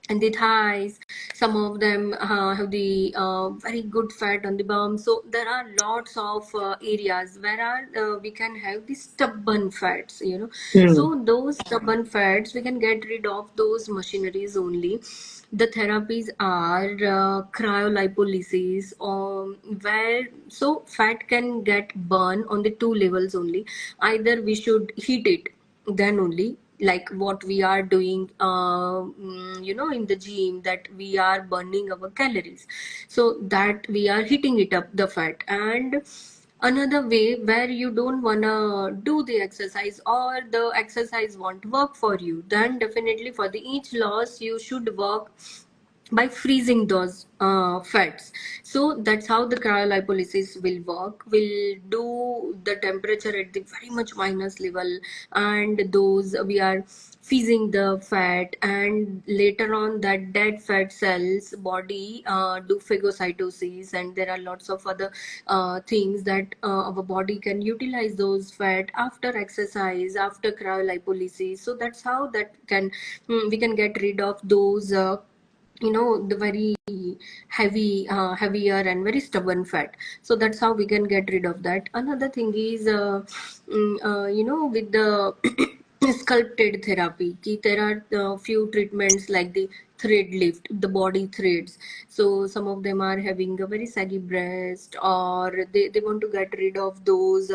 and the thighs. Some of them have the very good fat on the bum. So there are lots of areas where we can have the stubborn fats. Hmm. So those stubborn fats, we can get rid of those machineries only. The therapies are cryolipolysis, where so fat can get burned on the two levels only. Either we should heat it, then only, like what we are doing in the gym, that we are burning our calories, so that we are heating it up, the fat. And another way, where you don't wanna do the exercise, or the exercise won't work for you, then definitely for the each loss you should work by freezing those fats. So that's how the cryolipolysis will work. Will do the temperature at the very much minus level, and those we are freezing the fat, and later on that dead fat cells body do phagocytosis. And there are lots of other things that our body can utilize those fat after exercise, after cryolipolysis. So that's how that can we can get rid of those the very heavier and very stubborn fat. So that's how we can get rid of that. Another thing is with the sculpted therapy, there are few treatments like the thread lift, the body threads. So some of them are having a very saggy breast, or they want to get rid of those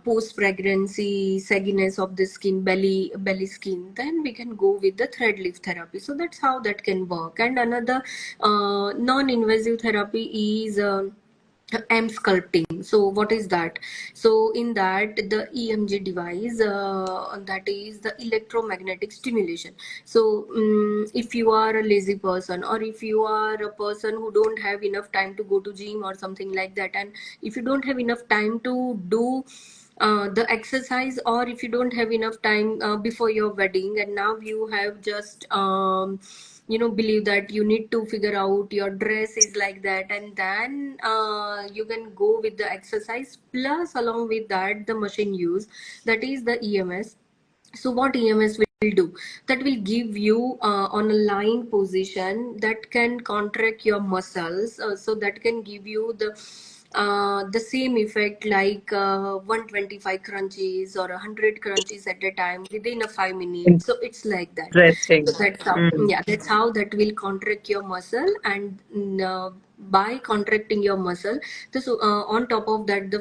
post pregnancy sagginess of the skin, belly skin. Then we can go with the thread lift therapy. So that's how that can work. And another non invasive therapy is M sculpting. So what is that? So in that, the EMG device, that is the electromagnetic stimulation. So if you are a lazy person, or if you are a person who don't have enough time to go to gym or something like that, and if you don't have enough time to do the exercise, or if you don't have enough time before your wedding, and now you have just believe that you need to figure out your dress is like that, and then you can go with the exercise plus along with that the machine use, that is the EMS. So what EMS will do, that will give you on a lying position, that can contract your muscles, so that can give you the same effect like 125 crunches or 100 crunches at a time within a 5 minutes. So it's like that. So Interesting. that's how, Mm. yeah, that's how that will contract your muscle. And by contracting your muscle, so on top of that,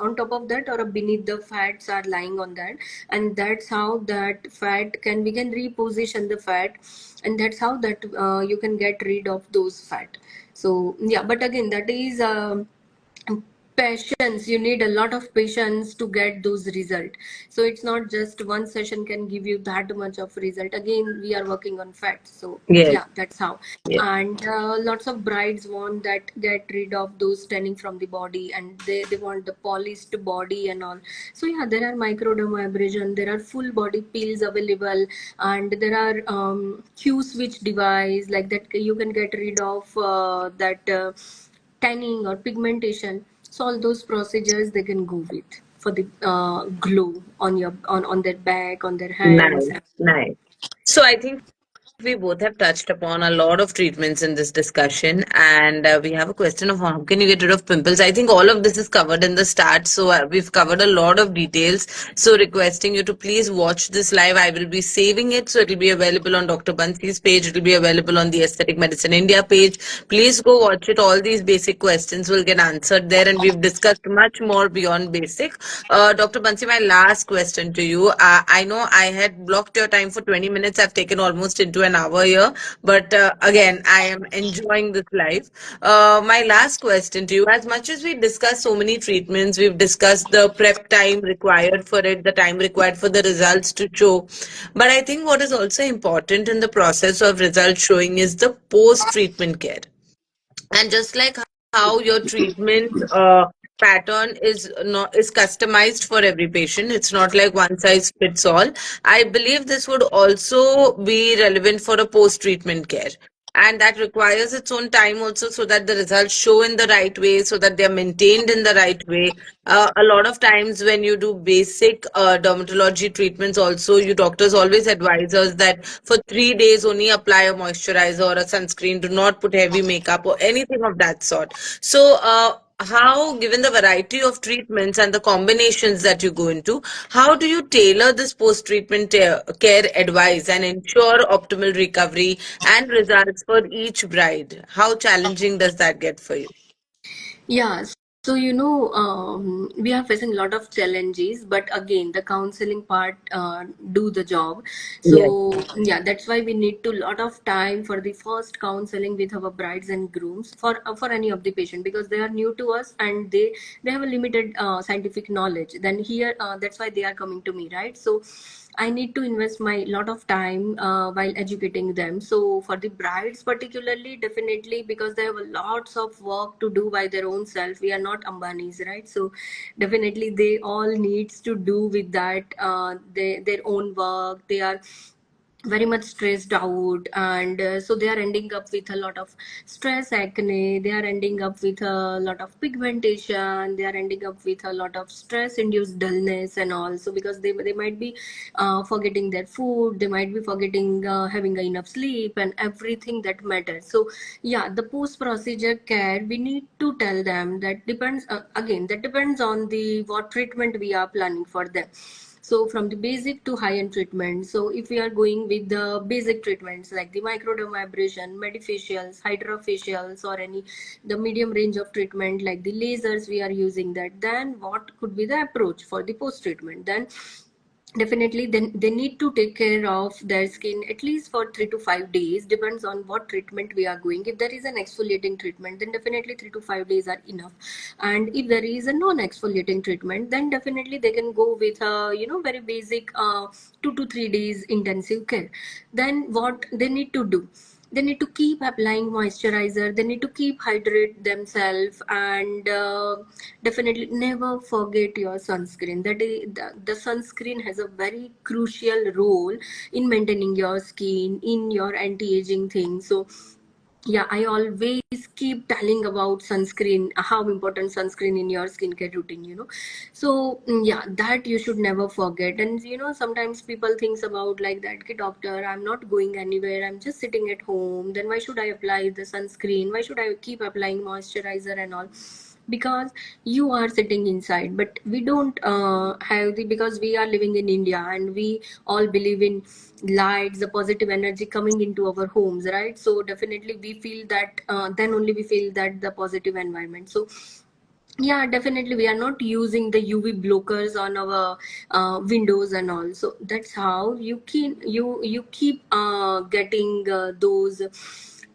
on top of that or beneath, the fats are lying on that, and that's how that fat can, we can reposition the fat, and that's how that you can get rid of those fat. So yeah, but again, that is patience. You need a lot of patience to get those results. So it's not just one session can give you that much of result. Again, we are working on facts. So Yes. yeah, that's how. Yes. And lots of brides want that, get rid of those tanning from the body, and they want the polished body and all. So yeah, there are microdermabrasion, there are full body peels available, and there are Q switch device like that. You can get rid of that tanning or pigmentation. So all those procedures they can go with for the glow on your on their back, on their hands. Nice. Nice. So I think we both have touched upon a lot of treatments in this discussion, and we have a question of how can you get rid of pimples. I think all of this is covered in the start, so we've covered a lot of details. So requesting you to please watch this live. I will be saving it, so it'll be available on Dr. Bansi's page. It'll be available on the Aesthetic Medicine India page. Please go watch it. All these basic questions will get answered there, and we've discussed much more beyond basic. Dr. Bansi, my last question to you. I know I had blocked your time for 20 minutes. I've taken almost into an hour here, but again, I am enjoying this live. My last question to you, as much as we discussed so many treatments, we've discussed the prep time required for it, the time required for the results to show. But I think what is also important in the process of result showing is the post treatment care. And just like how your treatment pattern is customized for every patient, it's not like one size fits all. I believe this would also be relevant for a post treatment care, and that requires its own time also, so that the results show in the right way, so that they're maintained in the right way. A lot of times when you do basic dermatology treatments also, you doctors always advise us that for 3 days only apply a moisturizer or a sunscreen. Do not put heavy makeup or anything of that sort. So how, given the variety of treatments and the combinations that you go into, how do you tailor this post treatment care advice and ensure optimal recovery and results for each bride? How challenging does that get for you? Yeah, so we are facing a lot of challenges, but again, the counseling part do the job. Yes. So yeah, that's why we need to lot of time for the first counseling with our brides and grooms for any of the patient, because they are new to us, and they have a limited scientific knowledge. Then here, that's why they are coming to me, right? So I need to invest my lot of time while educating them. So for the brides particularly, definitely, because they have a lots of work to do by their own self. We are not Ambanis, right? So definitely they all needs to do with that their own work. They are very much stressed out, and so they are ending up with a lot of stress, acne. They are ending up with a lot of pigmentation. They are ending up with a lot of stress induced dullness and all. So because they might be forgetting their food, they might be forgetting having enough sleep and everything that matters. So yeah, the post procedure care, we need to tell them that depends, again, that depends on the what treatment we are planning for them. So from the basic to high-end treatment. So if we are going with the basic treatments like the microdermabrasion, medifacials, hydrofacials, or any the medium range of treatment like the lasers we are using that, then what could be the approach for the post treatment? Then definitely then they need to take care of their skin at least for 3 to 5 days, depends on what treatment we are going. If there is an exfoliating treatment, then definitely 3 to 5 days are enough. And if there is a non-exfoliating treatment, then definitely they can go with a very basic 2 to 3 days intensive care. Then what they need to do, they need to keep applying moisturizer, they need to keep hydrate themselves, and definitely never forget your sunscreen. That is, the sunscreen has a very crucial role in maintaining your skin, in your anti-aging thing. So yeah, I always keep telling about sunscreen, how important sunscreen in your skincare routine. So yeah, that you should never forget. And sometimes people thinks about like that, okay, doctor, I'm not going anywhere, I'm just sitting at home, then why should I apply the sunscreen, why should I keep applying moisturizer and all? Because you are sitting inside, but we don't have the, because we are living in India and we all believe in lights, the positive energy coming into our homes, right? So definitely we feel that, then only we feel that the positive environment. So yeah, definitely we are not using the UV blockers on our windows and all. So that's how you keep getting those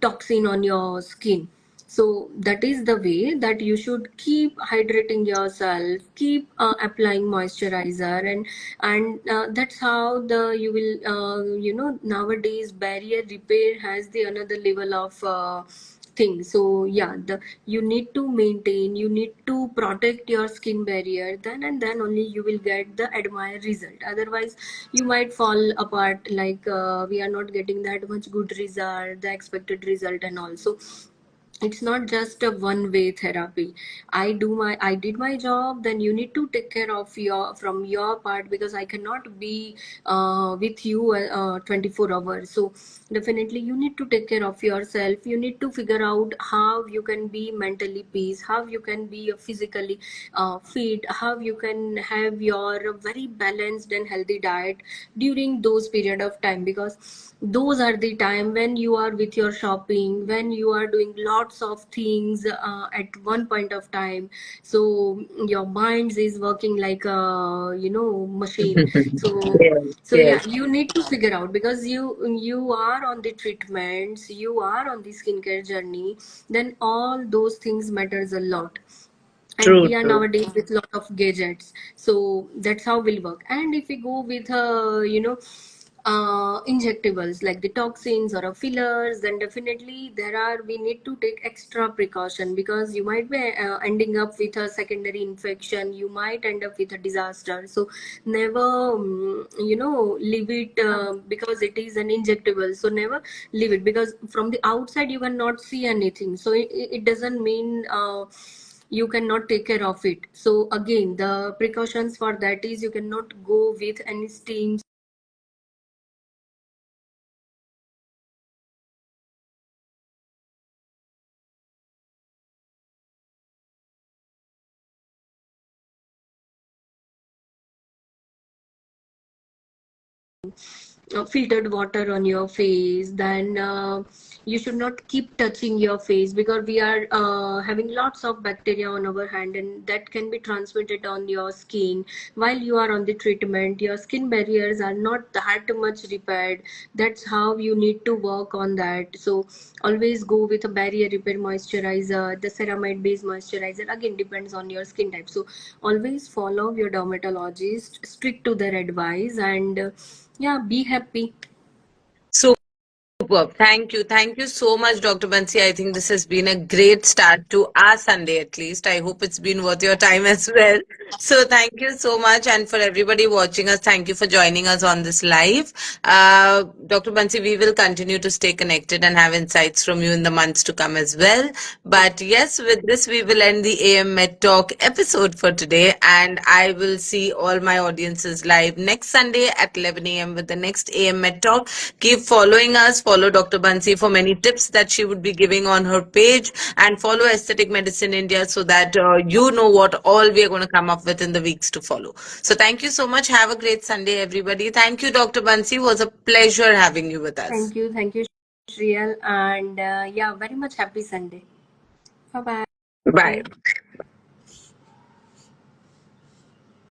toxin on your skin. So that is the way that you should keep hydrating yourself, keep applying moisturizer, and that's how the you will nowadays barrier repair has the another level of thing. So yeah, the you need to maintain, you need to protect your skin barrier, then and then only you will get the admired result. Otherwise you might fall apart, like we are not getting that much good result, the expected result. And also it's not just a one way therapy. I did my job, then you need to take care of your from your part, because I cannot be with you 24 hours. So definitely you need to take care of yourself, you need to figure out how you can be mentally peace, how you can be physically fit, how you can have your very balanced and healthy diet during those period of time. Because those are the time when you are with your shopping, when you are doing lots of things at one point of time. So your mind is working like a machine. So Yes, so yeah, yes. you need to figure out, because you are on the treatments, you are on the skincare journey, then all those things matters a lot. And True, we are true. nowadays with lot of gadgets, so that's how we'll work. And if we go with injectables like the toxins or fillers, then definitely there are we need to take extra precaution, because you might be ending up with a secondary infection, you might end up with a disaster. So never leave it, because it is an injectable, so never leave it, because from the outside you cannot see anything. So it doesn't mean you cannot take care of it. So again, the precautions for that is you cannot go with any steams filtered water on your face. Then you should not keep touching your face, because we are having lots of bacteria on our hand, and that can be transmitted on your skin. While you are on the treatment, your skin barriers are not that much repaired. That's how you need to work on that. So always go with a barrier repair moisturizer, the ceramide based moisturizer, again depends on your skin type. So always follow your dermatologist, stick to their advice, and yeah, be happy. Superb. Thank you. Thank you so much, Dr. Bansi. I think this has been a great start to our Sunday, at least. I hope it's been worth your time as well. So, thank you so much. And for everybody watching us, thank you for joining us on this live. Dr. Bansi, we will continue to stay connected and have insights from you in the months to come as well. But yes, with this, we will end the AM Med Talk episode for today. And I will see all my audiences live next Sunday at 11 a.m. with the next AM Med Talk. Keep following us. Follow Dr. Bansi for many tips that she would be giving on her page, and follow Aesthetic Medicine India so that you know what all we are going to come up with in the weeks to follow. So thank you so much. Have a great Sunday, everybody. Thank you, Dr. Bansi. It was a pleasure having you with us. Thank you, Shriyal, and yeah, very much happy Sunday. Bye bye. Bye.